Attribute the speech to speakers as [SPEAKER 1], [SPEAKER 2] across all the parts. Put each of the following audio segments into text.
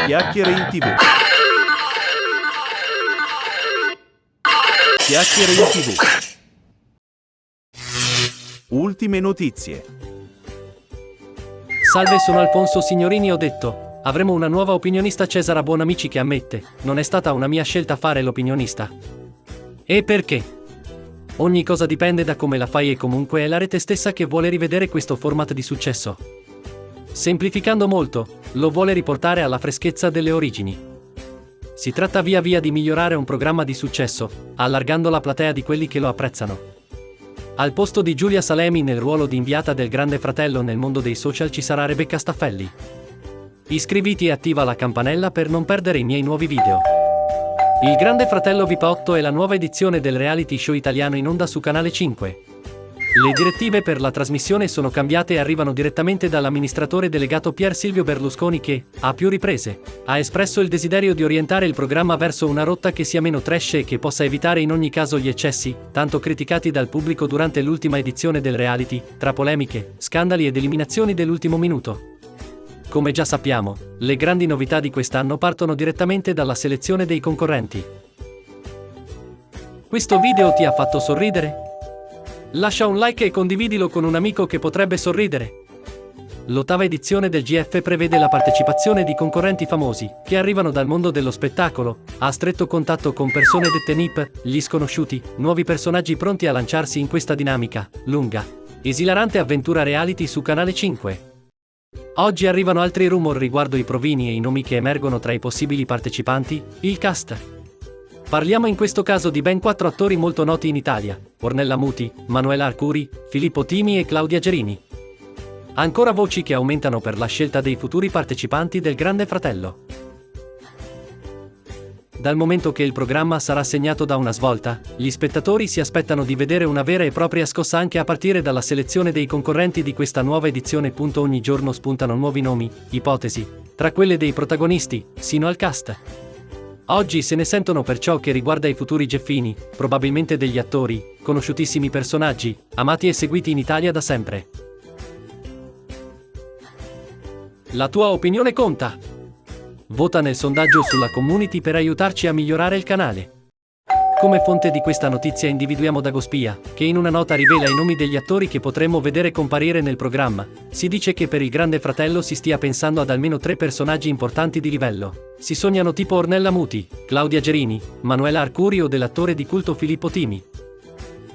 [SPEAKER 1] Chiacchiere in TV. Chiacchiere in TV. Ultime notizie.
[SPEAKER 2] Salve, sono Alfonso Signorini. Ho detto, avremo una nuova opinionista, Cesara Buonamici, che ammette, non è stata una mia scelta fare l'opinionista. E perché? Ogni cosa dipende da come la fai e comunque è la rete stessa che vuole rivedere questo format di successo. Semplificando molto, lo vuole riportare alla freschezza delle origini. Si tratta via via di migliorare un programma di successo, allargando la platea di quelli che lo apprezzano. Al posto di Giulia Salemi nel ruolo di inviata del Grande Fratello nel mondo dei social ci sarà Rebecca Staffelli. Iscriviti e attiva la campanella per non perdere i miei nuovi video. Il Grande Fratello VIP 8 è la nuova edizione del reality show italiano in onda su Canale 5. Le direttive per la trasmissione sono cambiate e arrivano direttamente dall'amministratore delegato Pier Silvio Berlusconi che, a più riprese, ha espresso il desiderio di orientare il programma verso una rotta che sia meno trash e che possa evitare in ogni caso gli eccessi, tanto criticati dal pubblico durante l'ultima edizione del reality, tra polemiche, scandali ed eliminazioni dell'ultimo minuto. Come già sappiamo, le grandi novità di quest'anno partono direttamente dalla selezione dei concorrenti. Questo video ti ha fatto sorridere? Lascia un like e condividilo con un amico che potrebbe sorridere. L'8ª edizione del GF prevede la partecipazione di concorrenti famosi, che arrivano dal mondo dello spettacolo, a stretto contatto con persone dette NIP, gli sconosciuti, nuovi personaggi pronti a lanciarsi in questa dinamica, lunga, esilarante avventura reality su Canale 5. Oggi arrivano altri rumor riguardo i provini e i nomi che emergono tra i possibili partecipanti, il cast. Parliamo in questo caso di ben 4 attori molto noti in Italia: Ornella Muti, Manuela Arcuri, Filippo Timi e Claudia Gerini. Ancora voci che aumentano per la scelta dei futuri partecipanti del Grande Fratello. Dal momento che il programma sarà segnato da una svolta, gli spettatori si aspettano di vedere una vera e propria scossa anche a partire dalla selezione dei concorrenti di questa nuova edizione. Ogni giorno spuntano nuovi nomi, ipotesi, tra quelle dei protagonisti, sino al cast. Oggi se ne sentono per ciò che riguarda i futuri Geffini, probabilmente degli attori, conosciutissimi personaggi, amati e seguiti in Italia da sempre. La tua opinione conta! Vota nel sondaggio sulla community per aiutarci a migliorare il canale. Come fonte di questa notizia individuiamo Dagospia, che in una nota rivela i nomi degli attori che potremmo vedere comparire nel programma. Si dice che per il Grande Fratello si stia pensando ad almeno 3 personaggi importanti di livello. Si sognano tipo Ornella Muti, Claudia Gerini, Manuela Arcuri o dell'attore di culto Filippo Timi.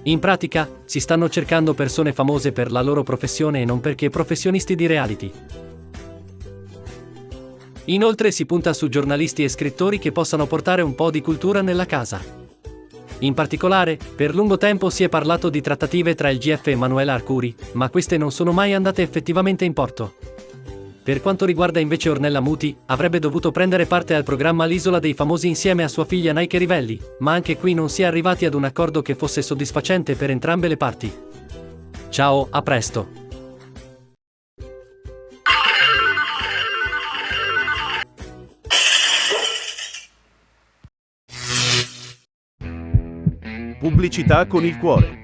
[SPEAKER 2] In pratica, si stanno cercando persone famose per la loro professione e non perché professionisti di reality. Inoltre si punta su giornalisti e scrittori che possano portare un po' di cultura nella casa. In particolare, per lungo tempo si è parlato di trattative tra il GF e Manuela Arcuri, ma queste non sono mai andate effettivamente in porto. Per quanto riguarda invece Ornella Muti, avrebbe dovuto prendere parte al programma L'Isola dei Famosi insieme a sua figlia Nike Rivelli, ma anche qui non si è arrivati ad un accordo che fosse soddisfacente per entrambe le parti. Ciao, a presto!
[SPEAKER 1] Pubblicità con il cuore.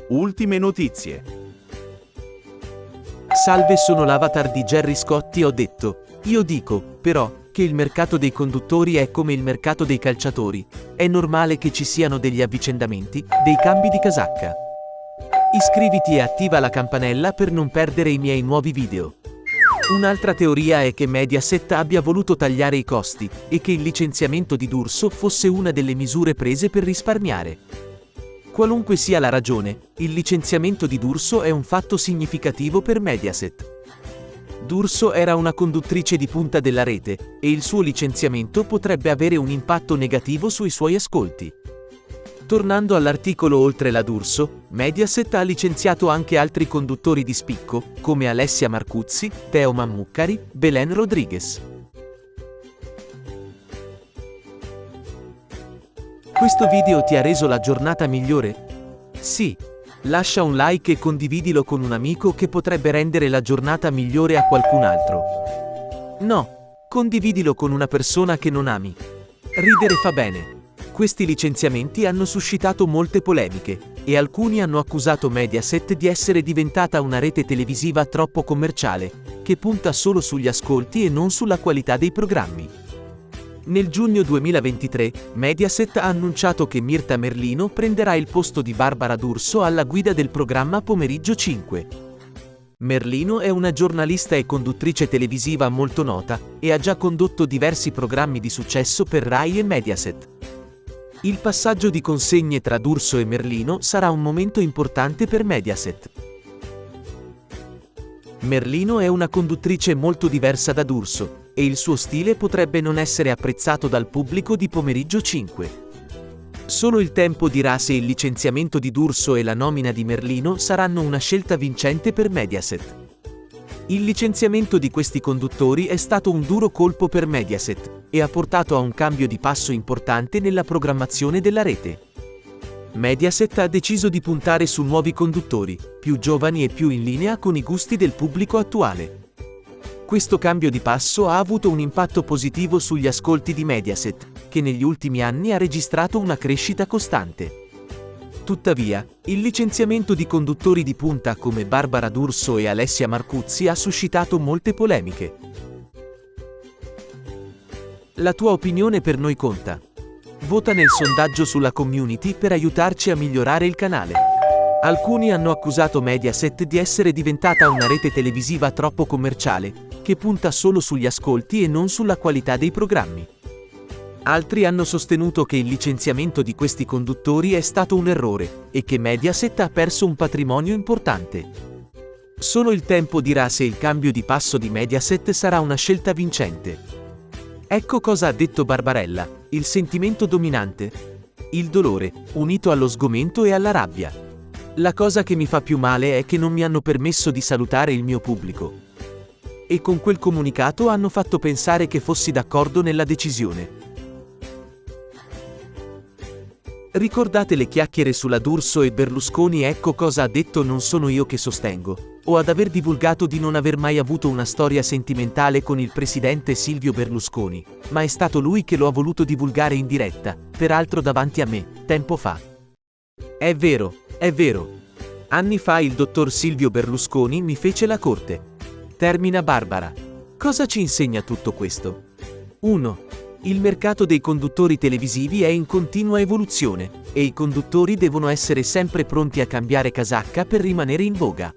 [SPEAKER 1] Ultime notizie.
[SPEAKER 3] Salve, sono l'avatar di Gerry Scotti. Ho detto, io dico, però, che il mercato dei conduttori è come il mercato dei calciatori. È normale che ci siano degli avvicendamenti, dei cambi di casacca. Iscriviti e attiva la campanella per non perdere i miei nuovi video. Un'altra teoria è che Mediaset abbia voluto tagliare i costi e che il licenziamento di D'Urso fosse una delle misure prese per risparmiare. Qualunque sia la ragione, il licenziamento di D'Urso è un fatto significativo per Mediaset. D'Urso era una conduttrice di punta della rete, e il suo licenziamento potrebbe avere un impatto negativo sui suoi ascolti. Tornando all'articolo, oltre la D'Urso, Mediaset ha licenziato anche altri conduttori di spicco, come Alessia Marcuzzi, Teo Mammucari, Belen Rodriguez. Questo video ti ha reso la giornata migliore? Sì. Lascia un like e condividilo con un amico che potrebbe rendere la giornata migliore a qualcun altro. No, condividilo con una persona che non ami. Ridere fa bene. Questi licenziamenti hanno suscitato molte polemiche, e alcuni hanno accusato Mediaset di essere diventata una rete televisiva troppo commerciale, che punta solo sugli ascolti e non sulla qualità dei programmi. Nel giugno 2023, Mediaset ha annunciato che Mirta Merlino prenderà il posto di Barbara D'Urso alla guida del programma Pomeriggio 5. Merlino è una giornalista e conduttrice televisiva molto nota, e ha già condotto diversi programmi di successo per Rai e Mediaset. Il passaggio di consegne tra D'Urso e Merlino sarà un momento importante per Mediaset. Merlino è una conduttrice molto diversa da D'Urso, e il suo stile potrebbe non essere apprezzato dal pubblico di Pomeriggio 5. Solo il tempo dirà se il licenziamento di D'Urso e la nomina di Merlino saranno una scelta vincente per Mediaset. Il licenziamento di questi conduttori è stato un duro colpo per Mediaset, e ha portato a un cambio di passo importante nella programmazione della rete. Mediaset ha deciso di puntare su nuovi conduttori, più giovani e più in linea con i gusti del pubblico attuale. Questo cambio di passo ha avuto un impatto positivo sugli ascolti di Mediaset, che negli ultimi anni ha registrato una crescita costante. Tuttavia, il licenziamento di conduttori di punta come Barbara D'Urso e Alessia Marcuzzi ha suscitato molte polemiche. La tua opinione per noi conta. Vota nel sondaggio sulla community per aiutarci a migliorare il canale. Alcuni hanno accusato Mediaset di essere diventata una rete televisiva troppo commerciale, che punta solo sugli ascolti e non sulla qualità dei programmi. Altri hanno sostenuto che il licenziamento di questi conduttori è stato un errore, e che Mediaset ha perso un patrimonio importante. Solo il tempo dirà se il cambio di passo di Mediaset sarà una scelta vincente. Ecco cosa ha detto Barbarella: il sentimento dominante. Il dolore, unito allo sgomento e alla rabbia. La cosa che mi fa più male è che non mi hanno permesso di salutare il mio pubblico. E con quel comunicato hanno fatto pensare che fossi d'accordo nella decisione. Ricordate le chiacchiere sulla D'Urso e Berlusconi? Ecco cosa ha detto: non sono io che sostengo, o ad aver divulgato di non aver mai avuto una storia sentimentale con il presidente Silvio Berlusconi, ma è stato lui che lo ha voluto divulgare in diretta, peraltro davanti a me, tempo fa. È vero, è vero. Anni fa il dottor Silvio Berlusconi mi fece la corte. Termina Barbara. Cosa ci insegna tutto questo? 1. Il mercato dei conduttori televisivi è in continua evoluzione, e i conduttori devono essere sempre pronti a cambiare casacca per rimanere in voga.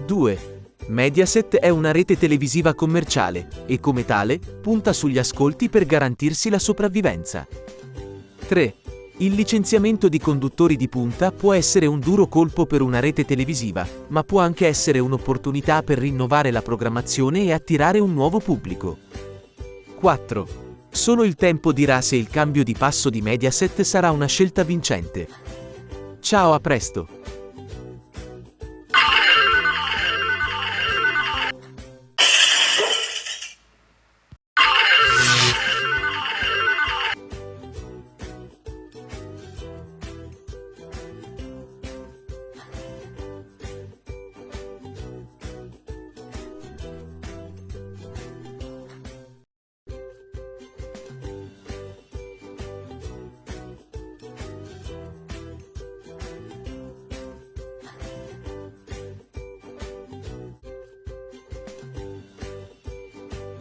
[SPEAKER 3] 2. Mediaset è una rete televisiva commerciale, e come tale, punta sugli ascolti per garantirsi la sopravvivenza. 3. Il licenziamento di conduttori di punta può essere un duro colpo per una rete televisiva, ma può anche essere un'opportunità per rinnovare la programmazione e attirare un nuovo pubblico. 4. Solo il tempo dirà se il cambio di passo di Mediaset sarà una scelta vincente. Ciao, a presto!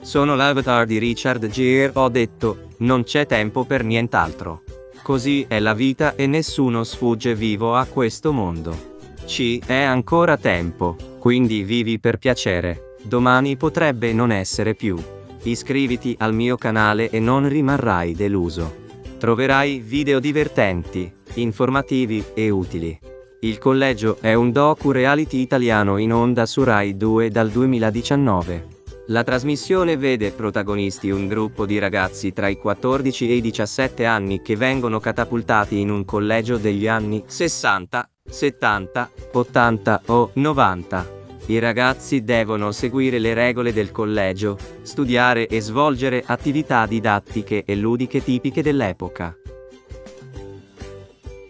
[SPEAKER 4] Sono l'avatar di Richard Gere, ho detto, non c'è tempo per nient'altro. Così è la vita e nessuno sfugge vivo a questo mondo. Ci è ancora tempo, quindi vivi per piacere, domani potrebbe non essere più. Iscriviti al mio canale e non rimarrai deluso. Troverai video divertenti, informativi e utili. Il Collegio è un docu-reality italiano in onda su Rai 2 dal 2019. La trasmissione vede protagonisti un gruppo di ragazzi tra i 14 e i 17 anni che vengono catapultati in un collegio degli anni 60, 70, 80 o 90. I ragazzi devono seguire le regole del collegio, studiare e svolgere attività didattiche e ludiche tipiche dell'epoca.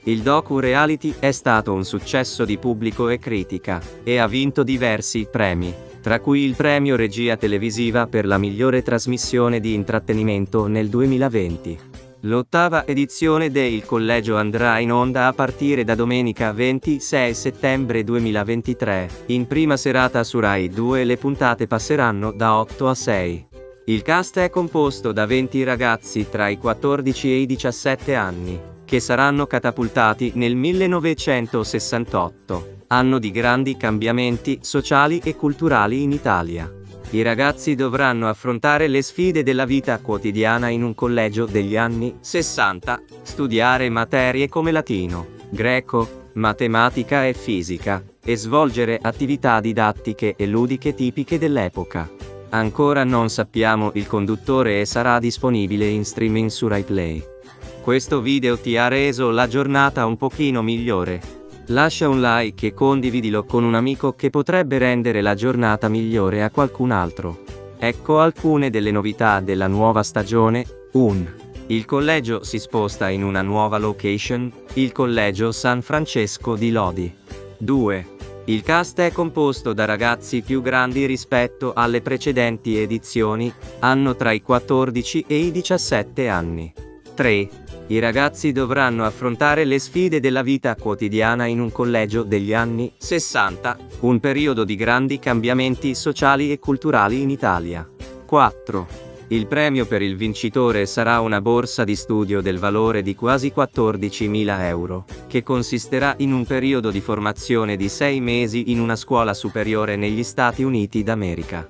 [SPEAKER 4] Il docu-reality è stato un successo di pubblico e critica, e ha vinto diversi premi, tra cui il premio regia televisiva per la migliore trasmissione di intrattenimento nel 2020. L'8ª edizione de Il Collegio andrà in onda a partire da domenica 26 settembre 2023, in prima serata su Rai 2 e le puntate passeranno da 8 a 6. Il cast è composto da 20 ragazzi tra i 14 e i 17 anni, che saranno catapultati nel 1968, anno di grandi cambiamenti sociali e culturali in Italia. I ragazzi dovranno affrontare le sfide della vita quotidiana in un collegio degli anni 60, studiare materie come latino, greco, matematica e fisica, e svolgere attività didattiche e ludiche tipiche dell'epoca. Ancora non sappiamo il conduttore e sarà disponibile in streaming su Rai Play. Questo video ti ha reso la giornata un pochino migliore? Lascia un like e condividilo con un amico che potrebbe rendere la giornata migliore a qualcun altro. Ecco alcune delle novità della nuova stagione. 1. Il collegio si sposta in una nuova location, il collegio San Francesco di Lodi. 2. Il cast è composto da ragazzi più grandi rispetto alle precedenti edizioni, hanno tra i 14 e i 17 anni. 3. I ragazzi dovranno affrontare le sfide della vita quotidiana in un collegio degli anni 60, un periodo di grandi cambiamenti sociali e culturali in Italia. 4. Il premio per il vincitore sarà una borsa di studio del valore di quasi 14.000 euro, che consisterà in un periodo di formazione di 6 mesi in una scuola superiore negli Stati Uniti d'America.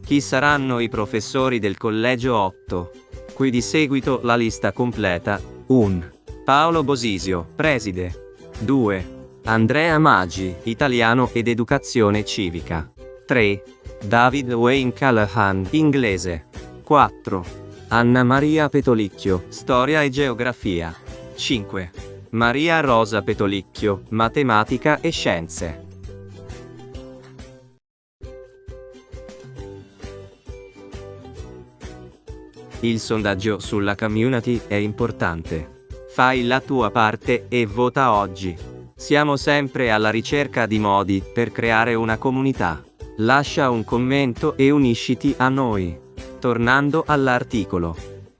[SPEAKER 4] Chi saranno i professori del collegio 8? Qui di seguito la lista completa. 1. Paolo Bosisio, preside. 2. Andrea Maggi, italiano ed educazione civica. 3. David Wayne Callahan, inglese. 4. Anna Maria Petolicchio, storia e geografia. 5. Maria Rosa Petolicchio, matematica e scienze. Il sondaggio sulla community è importante. Fai la tua parte e vota oggi. Siamo sempre alla ricerca di modi per creare una comunità. Lascia un commento e unisciti a noi. Tornando all'articolo.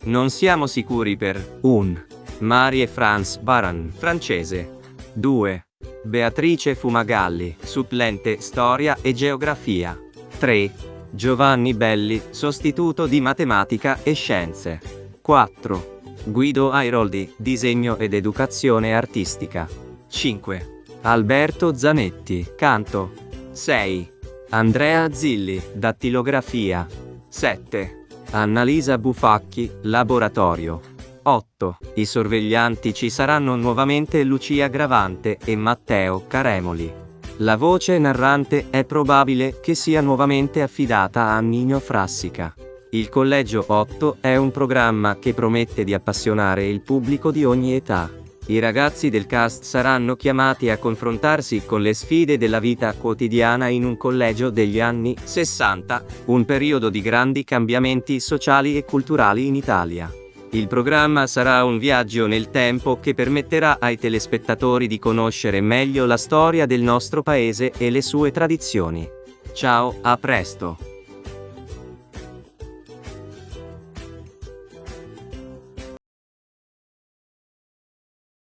[SPEAKER 4] Non siamo sicuri per 1. Marie-France Baran, francese. 2. Beatrice Fumagalli, supplente storia e geografia. 3. Giovanni Belli, sostituto di matematica e scienze. 4. Guido Airoldi, disegno ed educazione artistica. 5. Alberto Zanetti, canto. 6. Andrea Zilli, dattilografia. 7. Annalisa Bufacchi, laboratorio. 8. I sorveglianti ci saranno nuovamente Lucia Gravante e Matteo Caremoli. La voce narrante è probabile che sia nuovamente affidata a Nino Frassica. Il Collegio 8 è un programma che promette di appassionare il pubblico di ogni età. I ragazzi del cast saranno chiamati a confrontarsi con le sfide della vita quotidiana in un collegio degli anni 60, un periodo di grandi cambiamenti sociali e culturali in Italia. Il programma sarà un viaggio nel tempo che permetterà ai telespettatori di conoscere meglio la storia del nostro paese e le sue tradizioni. Ciao, a presto!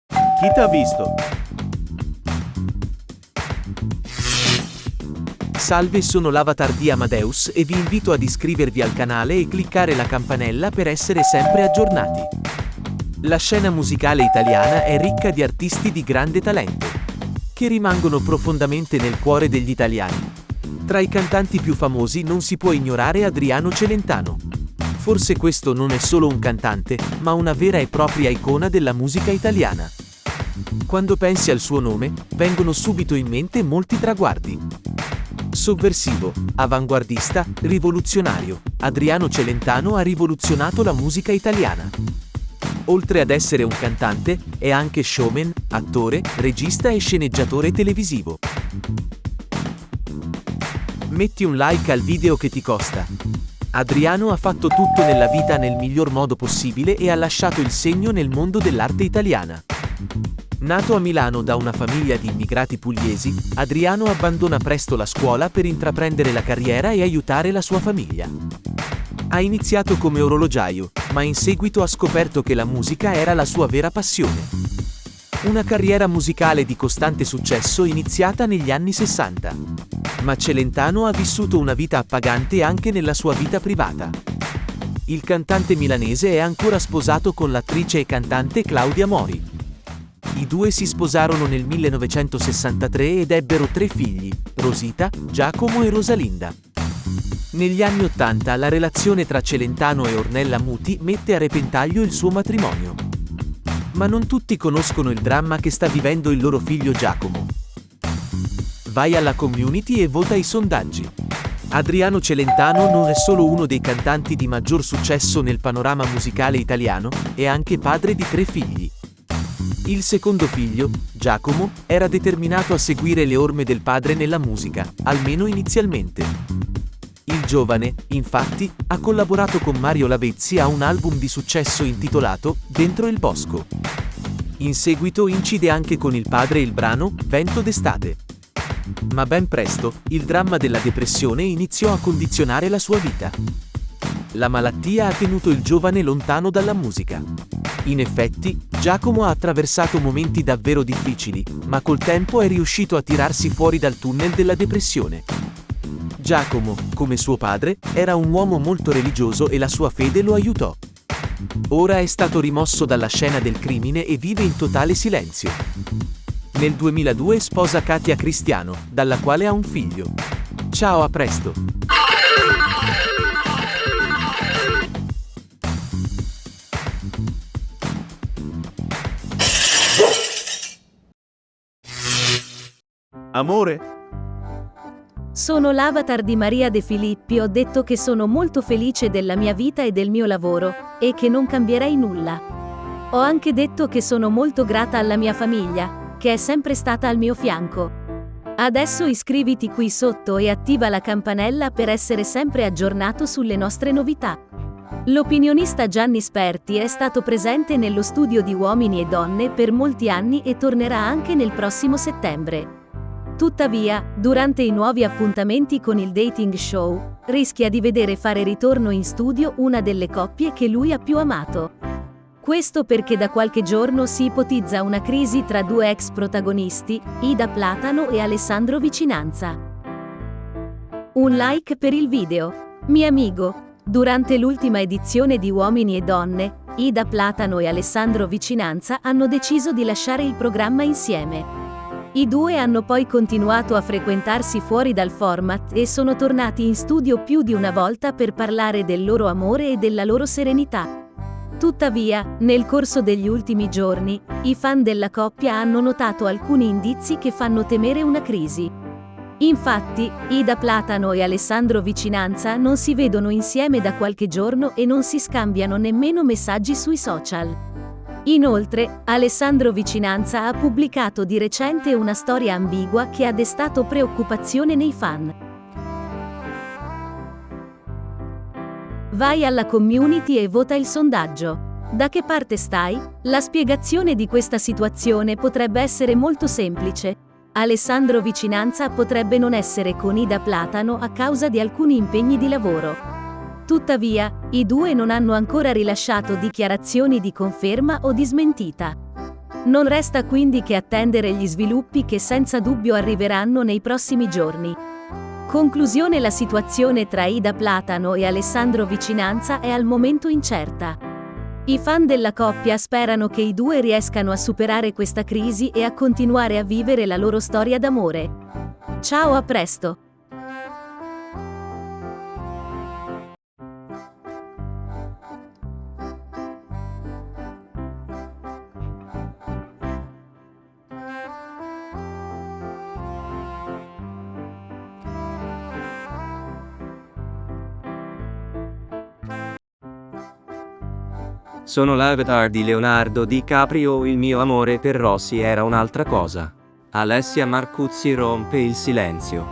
[SPEAKER 1] Chi t'ha visto?
[SPEAKER 3] Salve, sono l'avatar di Amadeus e vi invito ad iscrivervi al canale e cliccare la campanella per essere sempre aggiornati. La scena musicale italiana è ricca di artisti di grande talento, che rimangono profondamente nel cuore degli italiani. Tra i cantanti più famosi non si può ignorare Adriano Celentano. Forse questo non è solo un cantante, ma una vera e propria icona della musica italiana. Quando pensi al suo nome, vengono subito in mente molti traguardi. Sovversivo, avanguardista, rivoluzionario, Adriano Celentano ha rivoluzionato la musica italiana. Oltre ad essere un cantante, è anche showman, attore, regista e sceneggiatore televisivo. Metti un like al video che ti costa. Adriano ha fatto tutto nella vita nel miglior modo possibile e ha lasciato il segno nel mondo dell'arte italiana. Nato a Milano da una famiglia di immigrati pugliesi, Adriano abbandona presto la scuola per intraprendere la carriera e aiutare la sua famiglia. Ha iniziato come orologiaio, ma in seguito ha scoperto che la musica era la sua vera passione. Una carriera musicale di costante successo iniziata negli anni 60. Ma Celentano ha vissuto una vita appagante anche nella sua vita privata. Il cantante milanese è ancora sposato con l'attrice e cantante Claudia Mori. I due si sposarono nel 1963 ed ebbero 3 figli, Rosita, Giacomo e Rosalinda. Negli anni '80 la relazione tra Celentano e Ornella Muti mette a repentaglio il suo matrimonio. Ma non tutti conoscono il dramma che sta vivendo il loro figlio Giacomo. Vai alla community e vota i sondaggi. Adriano Celentano non è solo uno dei cantanti di maggior successo nel panorama musicale italiano, è anche padre di 3 figli. Il secondo figlio, Giacomo, era determinato a seguire le orme del padre nella musica, almeno inizialmente. Il giovane, infatti, ha collaborato con Mario Lavezzi a un album di successo intitolato Dentro il bosco. In seguito incide anche con il padre il brano Vento d'estate. Ma ben presto, il dramma della depressione iniziò a condizionare la sua vita. La malattia ha tenuto il giovane lontano dalla musica. In effetti, Giacomo ha attraversato momenti davvero difficili, ma col tempo è riuscito a tirarsi fuori dal tunnel della depressione. Giacomo, come suo padre, era un uomo molto religioso e la sua fede lo aiutò. Ora è stato rimosso dalla scena del crimine e vive in totale silenzio. Nel 2002 sposa Katia Cristiano, dalla quale ha un figlio. Ciao, a presto!
[SPEAKER 1] Amore?
[SPEAKER 5] Sono l'avatar di Maria De Filippi, ho detto che sono molto felice della mia vita e del mio lavoro, e che non cambierei nulla. Ho anche detto che sono molto grata alla mia famiglia, che è sempre stata al mio fianco. Adesso iscriviti qui sotto e attiva la campanella per essere sempre aggiornato sulle nostre novità. L'opinionista Gianni Sperti è stato presente nello studio di Uomini e Donne per molti anni e tornerà anche nel prossimo settembre. Tuttavia, durante i nuovi appuntamenti con il dating show, rischia di vedere fare ritorno in studio una delle coppie che lui ha più amato. Questo perché da qualche giorno si ipotizza una crisi tra 2 ex protagonisti, Ida Platano e Alessandro Vicinanza. Un like per il video. Mio amico, durante l'ultima edizione di Uomini e Donne, Ida Platano e Alessandro Vicinanza hanno deciso di lasciare il programma insieme. I due hanno poi continuato a frequentarsi fuori dal format e sono tornati in studio più di una volta per parlare del loro amore e della loro serenità. Tuttavia, nel corso degli ultimi giorni, i fan della coppia hanno notato alcuni indizi che fanno temere una crisi. Infatti, Ida Platano e Alessandro Vicinanza non si vedono insieme da qualche giorno e non si scambiano nemmeno messaggi sui social. Inoltre, Alessandro Vicinanza ha pubblicato di recente una storia ambigua che ha destato preoccupazione nei fan. Vai alla community e vota il sondaggio. Da che parte stai? La spiegazione di questa situazione potrebbe essere molto semplice. Alessandro Vicinanza potrebbe non essere con Ida Platano a causa di alcuni impegni di lavoro. Tuttavia, i due non hanno ancora rilasciato dichiarazioni di conferma o di smentita. Non resta quindi che attendere gli sviluppi che senza dubbio arriveranno nei prossimi giorni. Conclusione: la situazione tra Ida Platano e Alessandro Vicinanza è al momento incerta. I fan della coppia sperano che i due riescano a superare questa crisi e a continuare a vivere la loro storia d'amore. Ciao, a presto!
[SPEAKER 4] Sono l'avatar di Leonardo DiCaprio, il mio amore per Rossi era un'altra cosa. Alessia Marcuzzi rompe il silenzio.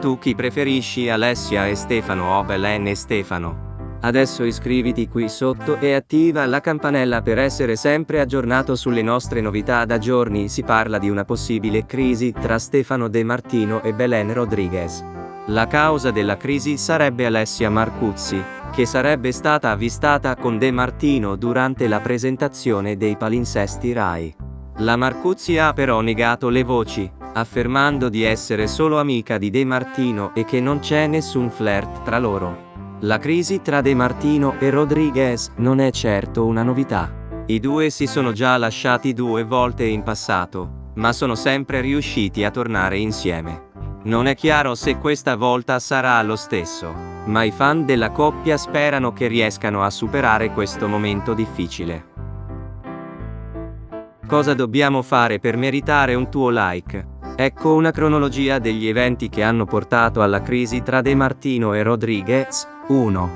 [SPEAKER 4] Tu chi preferisci, Alessia e Stefano o Belen e Stefano? Adesso iscriviti qui sotto e attiva la campanella per essere sempre aggiornato sulle nostre novità. Da giorni si parla di una possibile crisi tra Stefano De Martino e Belen Rodriguez. La causa della crisi sarebbe Alessia Marcuzzi, che sarebbe stata avvistata con De Martino durante la presentazione dei palinsesti Rai. La Marcuzzi ha però negato le voci, affermando di essere solo amica di De Martino e che non c'è nessun flirt tra loro. La crisi tra De Martino e Rodriguez non è certo una novità. I due si sono già lasciati 2 volte in passato, ma sono sempre riusciti a tornare insieme. Non è chiaro se questa volta sarà lo stesso, ma i fan della coppia sperano che riescano a superare questo momento difficile. Cosa dobbiamo fare per meritare un tuo like? Ecco una cronologia degli eventi che hanno portato alla crisi tra De Martino e Rodriguez. 1.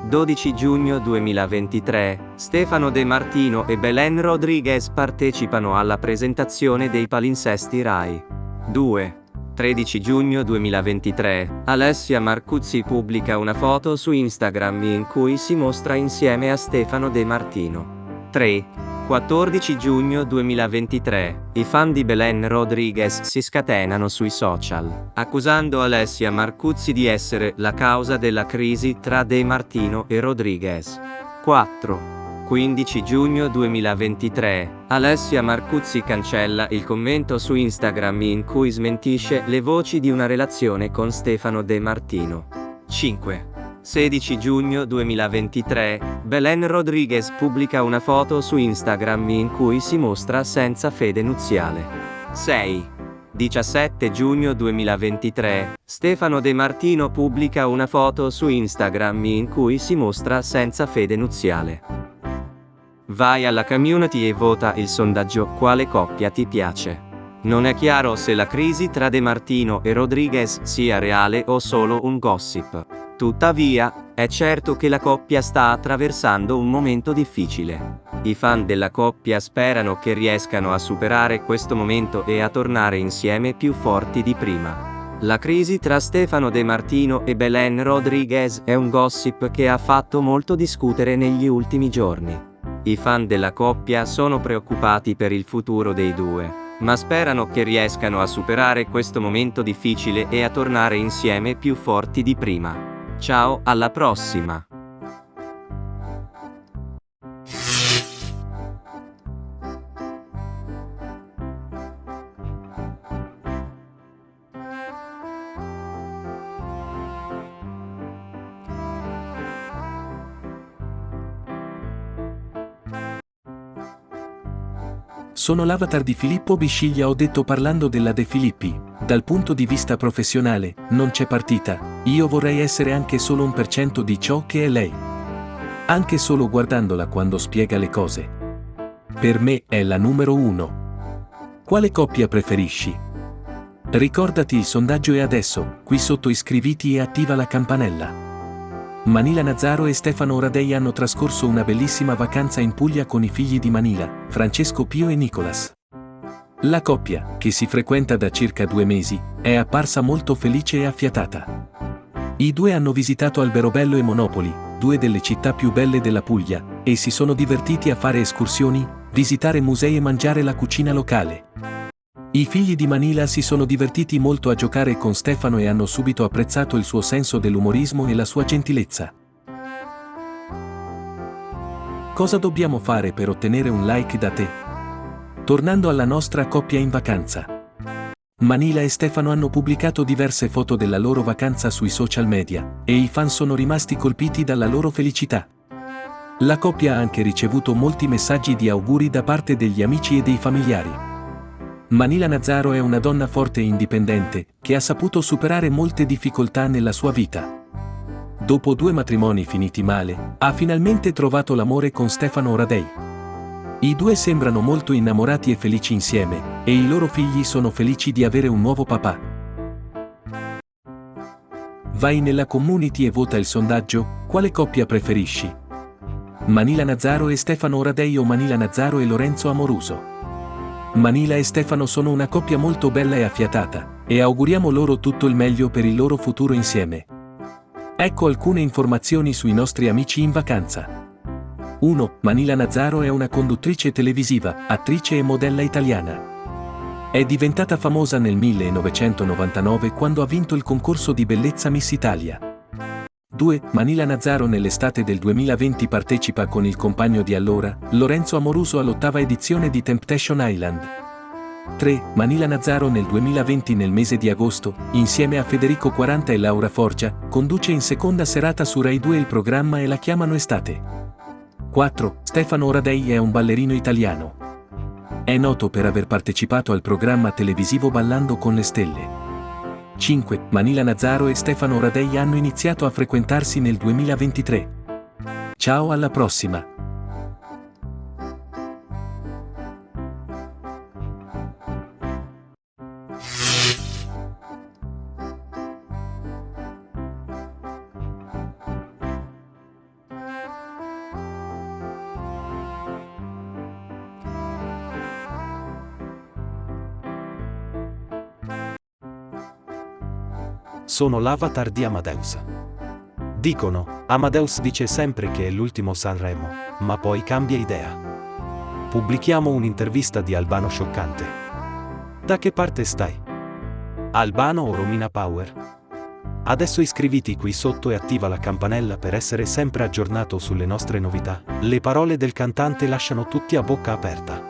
[SPEAKER 4] 12 giugno 2023, Stefano De Martino e Belen Rodriguez partecipano alla presentazione dei palinsesti Rai. 2. 13 giugno 2023, Alessia Marcuzzi pubblica una foto su Instagram in cui si mostra insieme a Stefano De Martino. 3. 14 giugno 2023, i fan di Belen Rodriguez si scatenano sui social, accusando Alessia Marcuzzi di essere la causa della crisi tra De Martino e Rodriguez. 4. 15 giugno 2023, Alessia Marcuzzi cancella il commento su Instagram in cui smentisce le voci di una relazione con Stefano De Martino. 5. 16 giugno 2023, Belen Rodriguez pubblica una foto su Instagram in cui si mostra senza fede nuziale. 6. 17 giugno 2023, Stefano De Martino pubblica una foto su Instagram in cui si mostra senza fede nuziale. Vai alla community e vota il sondaggio quale coppia ti piace. Non è chiaro se la crisi tra De Martino e Rodriguez sia reale o solo un gossip. Tuttavia, è certo che la coppia sta attraversando un momento difficile. I fan della coppia sperano che riescano a superare questo momento e a tornare insieme più forti di prima. La crisi tra Stefano De Martino e Belen Rodriguez è un gossip che ha fatto molto discutere negli ultimi giorni. I fan della coppia sono preoccupati per il futuro dei due, ma sperano che riescano a superare questo momento difficile e a tornare insieme più forti di prima. Ciao, alla prossima!
[SPEAKER 3] Sono l'avatar di Filippo Bisciglia. Ho detto parlando della De Filippi, dal punto di vista professionale, non c'è partita, io vorrei essere anche solo 1% di ciò che è lei. Anche solo guardandola quando spiega le cose. Per me è la numero 1. Quale coppia preferisci? Ricordati il sondaggio e adesso, qui sotto iscriviti e attiva la campanella. Manila Nazzaro e Stefano Oradei hanno trascorso una bellissima vacanza in Puglia con i figli di Manila, Francesco Pio e Nicolas. La coppia, che si frequenta da circa 2 mesi, è apparsa molto felice e affiatata. I due hanno visitato Alberobello e Monopoli, 2 delle città più belle della Puglia, e si sono divertiti a fare escursioni, visitare musei e mangiare la cucina locale. I figli di Manila si sono divertiti molto a giocare con Stefano e hanno subito apprezzato il suo senso dell'umorismo e la sua gentilezza. Cosa dobbiamo fare per ottenere un like da te? Tornando alla nostra coppia in vacanza. Manila e Stefano hanno pubblicato diverse foto della loro vacanza sui social media, e i fan sono rimasti colpiti dalla loro felicità. La coppia ha anche ricevuto molti messaggi di auguri da parte degli amici e dei familiari. Manila Nazzaro è una donna forte e indipendente, che ha saputo superare molte difficoltà nella sua vita. Dopo 2 matrimoni finiti male, ha finalmente trovato l'amore con Stefano Oradei. I due sembrano molto innamorati e felici insieme, e i loro figli sono felici di avere un nuovo papà. Vai nella community e vota il sondaggio, quale coppia preferisci? Manila Nazzaro e Stefano Oradei o Manila Nazzaro e Lorenzo Amoruso? Manila e Stefano sono una coppia molto bella e affiatata, e auguriamo loro tutto il meglio per il loro futuro insieme.
[SPEAKER 6] Ecco alcune informazioni sui nostri amici in vacanza. 1. Manila Nazzaro è una conduttrice televisiva, attrice e modella italiana. È diventata famosa nel 1999 quando ha vinto il concorso di bellezza Miss Italia. 2. Manila Nazzaro nell'estate del 2020 partecipa con il compagno di allora, Lorenzo Amoruso all'8ª edizione di Temptation Island. 3. Manila Nazzaro nel 2020 nel mese di agosto, insieme a Federico 40 e Laura Forgia, conduce in seconda serata su Rai 2 il programma E la chiamano estate. 4. Stefano Oradei è un ballerino italiano. È noto per aver partecipato al programma televisivo Ballando con le stelle. 5. Manila Nazzaro e Stefano Oradei hanno iniziato a frequentarsi nel 2023. Ciao, alla prossima!
[SPEAKER 7] Sono l'avatar di Amadeus. Dicono, Amadeus dice sempre che è l'ultimo Sanremo, ma poi cambia idea. Pubblichiamo un'intervista di Albano scioccante. Da che parte stai? Albano o Romina Power? Adesso iscriviti qui sotto e attiva la campanella per essere sempre aggiornato sulle nostre novità. Le parole del cantante lasciano tutti a bocca aperta.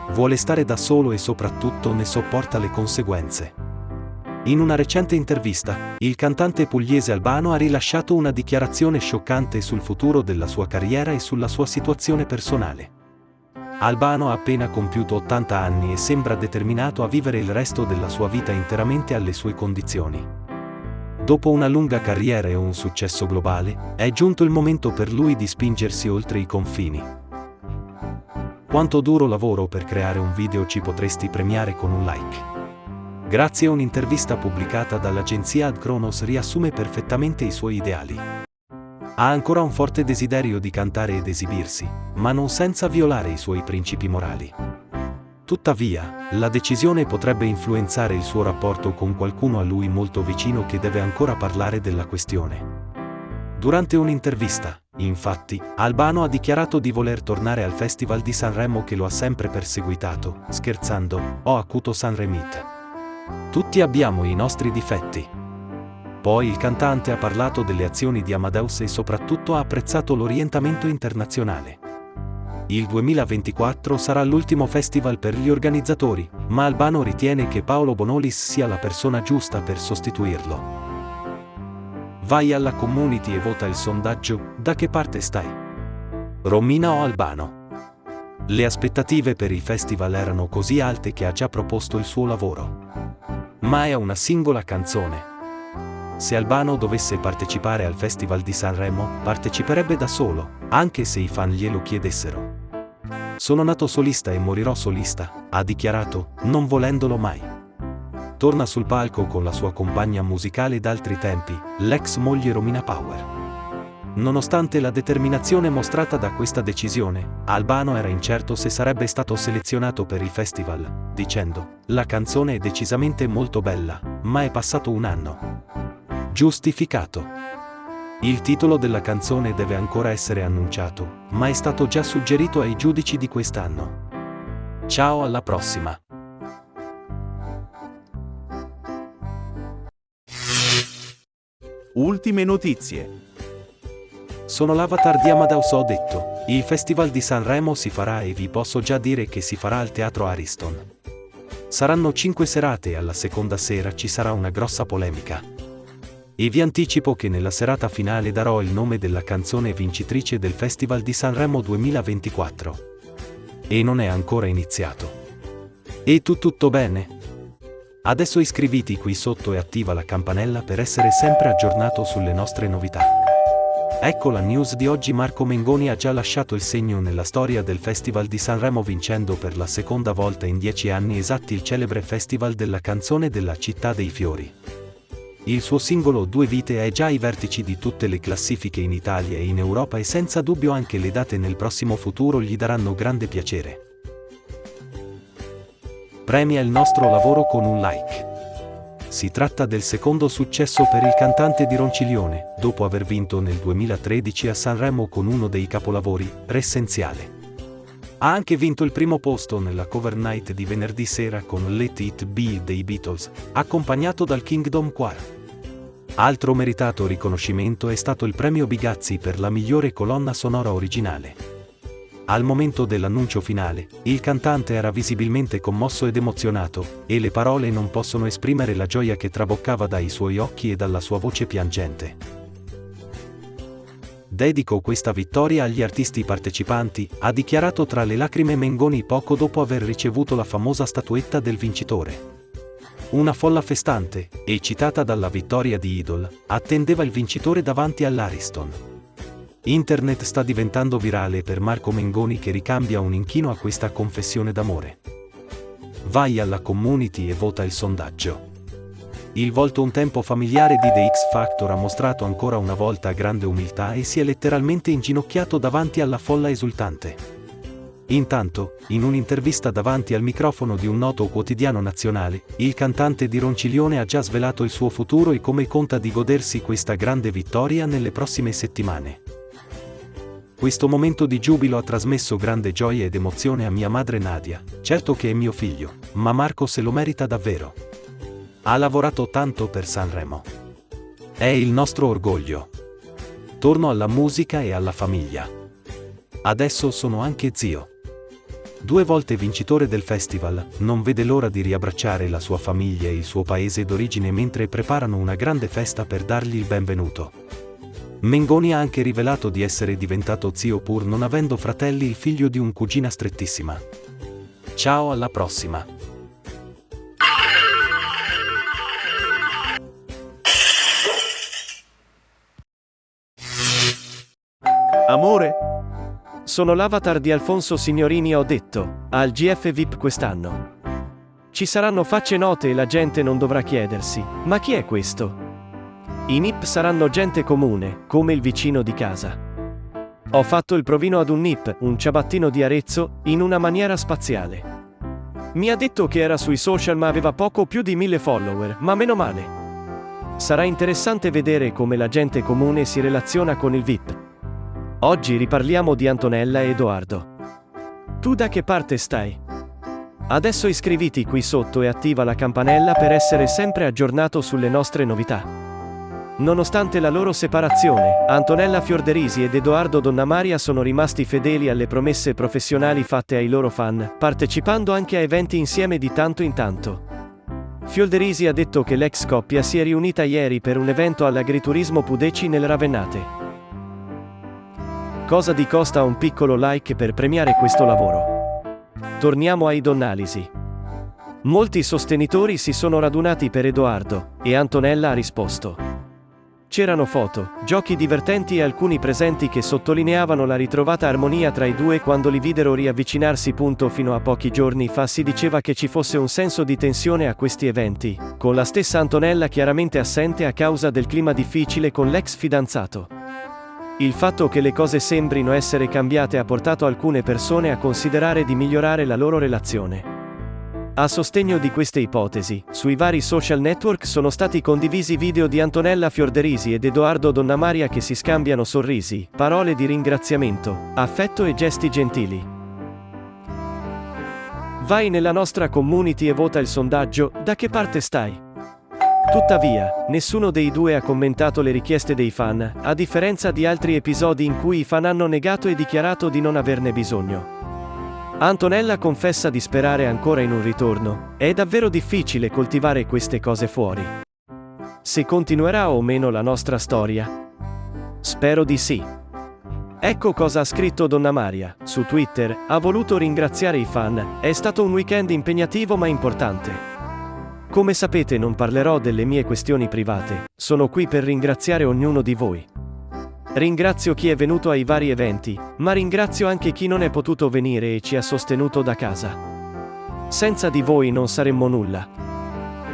[SPEAKER 7] Vuole stare da solo e soprattutto ne sopporta le conseguenze. In una recente intervista, il cantante pugliese Albano ha rilasciato una dichiarazione scioccante sul futuro della sua carriera e sulla sua situazione personale. Albano ha appena compiuto 80 anni e sembra determinato a vivere il resto della sua vita interamente alle sue condizioni. Dopo una lunga carriera e un successo globale, è giunto il momento per lui di spingersi oltre i confini. Quanto duro lavoro per creare un video ci potresti premiare con un like. Grazie a un'intervista pubblicata dall'agenzia Ad Kronos riassume perfettamente i suoi ideali. Ha ancora un forte desiderio di cantare ed esibirsi, ma non senza violare i suoi principi morali. Tuttavia, la decisione potrebbe influenzare il suo rapporto con qualcuno a lui molto vicino che deve ancora parlare della questione. Durante un'intervista, infatti, Albano ha dichiarato di voler tornare al Festival di Sanremo che lo ha sempre perseguitato, scherzando, ho acuto Sanremit. Tutti abbiamo i nostri difetti. Poi il cantante ha parlato delle azioni di Amadeus e soprattutto ha apprezzato l'orientamento internazionale. Il 2024 sarà l'ultimo festival per gli organizzatori, ma Albano ritiene che Paolo Bonolis sia la persona giusta per sostituirlo. Vai alla community e vota il sondaggio, da che parte stai? Romina o Albano? Le aspettative per il festival erano così alte che ha già proposto il suo lavoro. Ma è una singola canzone. Se Albano dovesse partecipare al Festival di Sanremo, parteciperebbe da solo, anche se i fan glielo chiedessero. Sono nato solista e morirò solista, ha dichiarato, non volendolo mai. Torna sul palco con la sua compagna musicale d'altri tempi, l'ex moglie Romina Power. Nonostante la determinazione mostrata da questa decisione, Albano era incerto se sarebbe stato selezionato per il festival, dicendo, la canzone è decisamente molto bella, ma è passato un anno. Giustificato. Il titolo della canzone deve ancora essere annunciato, ma è stato già suggerito ai giudici di quest'anno. Ciao, alla prossima!
[SPEAKER 1] Ultime notizie.
[SPEAKER 7] Sono l'avatar di Amadeus, ho detto. Il Festival di Sanremo si farà e vi posso già dire che si farà al Teatro Ariston. Saranno 5 serate e alla seconda sera ci sarà una grossa polemica. E vi anticipo che nella serata finale darò il nome della canzone vincitrice del Festival di Sanremo 2024. E non è ancora iniziato. E tu tutto bene? Adesso iscriviti qui sotto e attiva la campanella per essere sempre aggiornato sulle nostre novità. Ecco la news di oggi. Marco Mengoni ha già lasciato il segno nella storia del Festival di Sanremo vincendo per la seconda volta in 10 anni esatti il celebre Festival della canzone della Città dei Fiori. Il suo singolo Due Vite è già ai vertici di tutte le classifiche in Italia e in Europa e senza dubbio anche le date nel prossimo futuro gli daranno grande piacere. Premia il nostro lavoro con un like. Si tratta del secondo successo per il cantante di Ronciglione, dopo aver vinto nel 2013 a Sanremo con uno dei capolavori, Essenziale. Ha anche vinto il primo posto nella cover night di venerdì sera con Let It Be dei Beatles, accompagnato dal Kingdom Choir. Altro meritato riconoscimento è stato il premio Bigazzi per la migliore colonna sonora originale. Al momento dell'annuncio finale, il cantante era visibilmente commosso ed emozionato, e le parole non possono esprimere la gioia che traboccava dai suoi occhi e dalla sua voce piangente. Dedico questa vittoria agli artisti partecipanti, ha dichiarato tra le lacrime Mengoni poco dopo aver ricevuto la famosa statuetta del vincitore. Una folla festante, eccitata dalla vittoria di Idol, attendeva il vincitore davanti all'Ariston. Internet sta diventando virale per Marco Mengoni che ricambia un inchino a questa confessione d'amore. Vai alla community e vota il sondaggio. Il volto un tempo familiare di The X Factor ha mostrato ancora una volta grande umiltà e si è letteralmente inginocchiato davanti alla folla esultante. Intanto, in un'intervista davanti al microfono di un noto quotidiano nazionale, il cantante di Ronciglione ha già svelato il suo futuro e come conta di godersi questa grande vittoria nelle prossime settimane. Questo momento di giubilo ha trasmesso grande gioia ed emozione a mia madre Nadia, certo che è mio figlio, ma Marco se lo merita davvero. Ha lavorato tanto per Sanremo. È il nostro orgoglio. Torno alla musica e alla famiglia. Adesso sono anche zio. 2 volte vincitore del festival, non vede l'ora di riabbracciare la sua famiglia e il suo paese d'origine mentre preparano una grande festa per dargli il benvenuto. Mengoni ha anche rivelato di essere diventato zio pur non avendo fratelli, il figlio di un cugina strettissima. Ciao, alla prossima.
[SPEAKER 1] Amore?
[SPEAKER 2] Sono l'avatar di Alfonso Signorini, ho detto, al GF VIP quest'anno. Ci saranno facce note e la gente non dovrà chiedersi, ma chi è questo? I NIP saranno gente comune, come il vicino di casa. Ho fatto il provino ad un NIP, un ciabattino di Arezzo, in una maniera spaziale. Mi ha detto che era sui social ma aveva poco più di 1000 follower, ma meno male. Sarà interessante vedere come la gente comune si relaziona con il VIP. Oggi riparliamo di Antonella e Edoardo. Tu da che parte stai? Adesso iscriviti qui sotto e attiva la campanella per essere sempre aggiornato sulle nostre novità. Nonostante la loro separazione, Antonella Fiorderisi ed Edoardo Donnamaria sono rimasti fedeli alle promesse professionali fatte ai loro fan, partecipando anche a eventi insieme di tanto in tanto. Fiorderisi ha detto che l'ex coppia si è riunita ieri per un evento all'agriturismo Pudeci nel Ravennate. Cosa ti costa un piccolo like per premiare questo lavoro? Torniamo ai Donnalisi. Molti sostenitori si sono radunati per Edoardo, e Antonella ha risposto. C'erano foto, giochi divertenti e alcuni presenti che sottolineavano la ritrovata armonia tra i due quando li videro riavvicinarsi. Fino a pochi giorni fa si diceva che ci fosse un senso di tensione a questi eventi, con la stessa Antonella chiaramente assente a causa del clima difficile con l'ex fidanzato. Il fatto che le cose sembrino essere cambiate ha portato alcune persone a considerare di migliorare la loro relazione. A sostegno di queste ipotesi, sui vari social network sono stati condivisi video di Antonella Fiorderisi ed Edoardo Donnamaria che si scambiano sorrisi, parole di ringraziamento, affetto e gesti gentili. Vai nella nostra community e vota il sondaggio, da che parte stai? Tuttavia, nessuno dei due ha commentato le richieste dei fan, a differenza di altri episodi in cui i fan hanno negato e dichiarato di non averne bisogno. Antonella confessa di sperare ancora in un ritorno, è davvero difficile coltivare queste cose fuori. Se continuerà o meno la nostra storia? Spero di sì. Ecco cosa ha scritto Donnamaria, su Twitter, ha voluto ringraziare i fan, è stato un weekend impegnativo ma importante. Come sapete non parlerò delle mie questioni private, sono qui per ringraziare ognuno di voi. Ringrazio chi è venuto ai vari eventi, ma ringrazio anche chi non è potuto venire e ci ha sostenuto da casa. Senza di voi non saremmo nulla.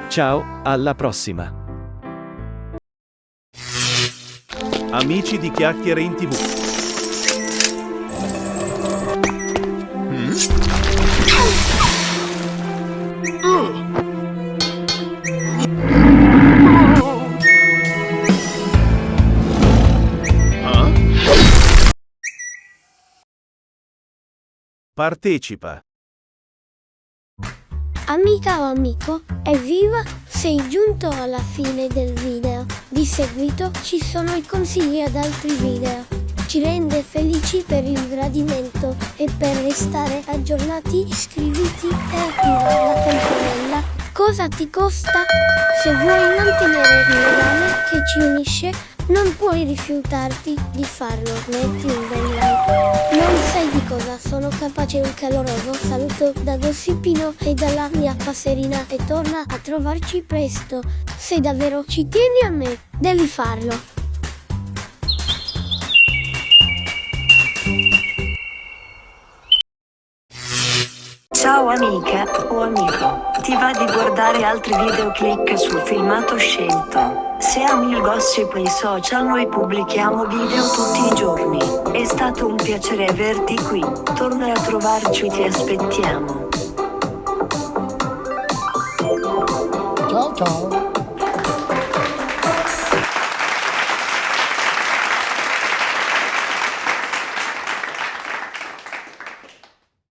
[SPEAKER 2] Ciao, alla prossima.
[SPEAKER 1] Amici di Chiacchiere in TV. Partecipa.
[SPEAKER 8] Amica o amico, evviva! Sei giunto alla fine del video. Di seguito ci sono i consigli ad altri video. Ci rende felici per il gradimento e per restare aggiornati iscriviti e attiva la campanella. Cosa ti costa? Se vuoi mantenere il legame che ci unisce, non puoi rifiutarti di farlo. Metti un bel like. Non sai di cosa sono capace. Un caloroso saluto da Gossipino e dalla mia passerina e torna a trovarci presto. Se davvero ci tieni a me, devi farlo.
[SPEAKER 9] Ciao amica o amico, ti va di guardare altri video? Clicca sul filmato scelto. Se ami il gossip e i social, noi pubblichiamo video tutti i giorni. È stato un piacere averti qui, torna a trovarci, ti aspettiamo.
[SPEAKER 8] Ciao ciao.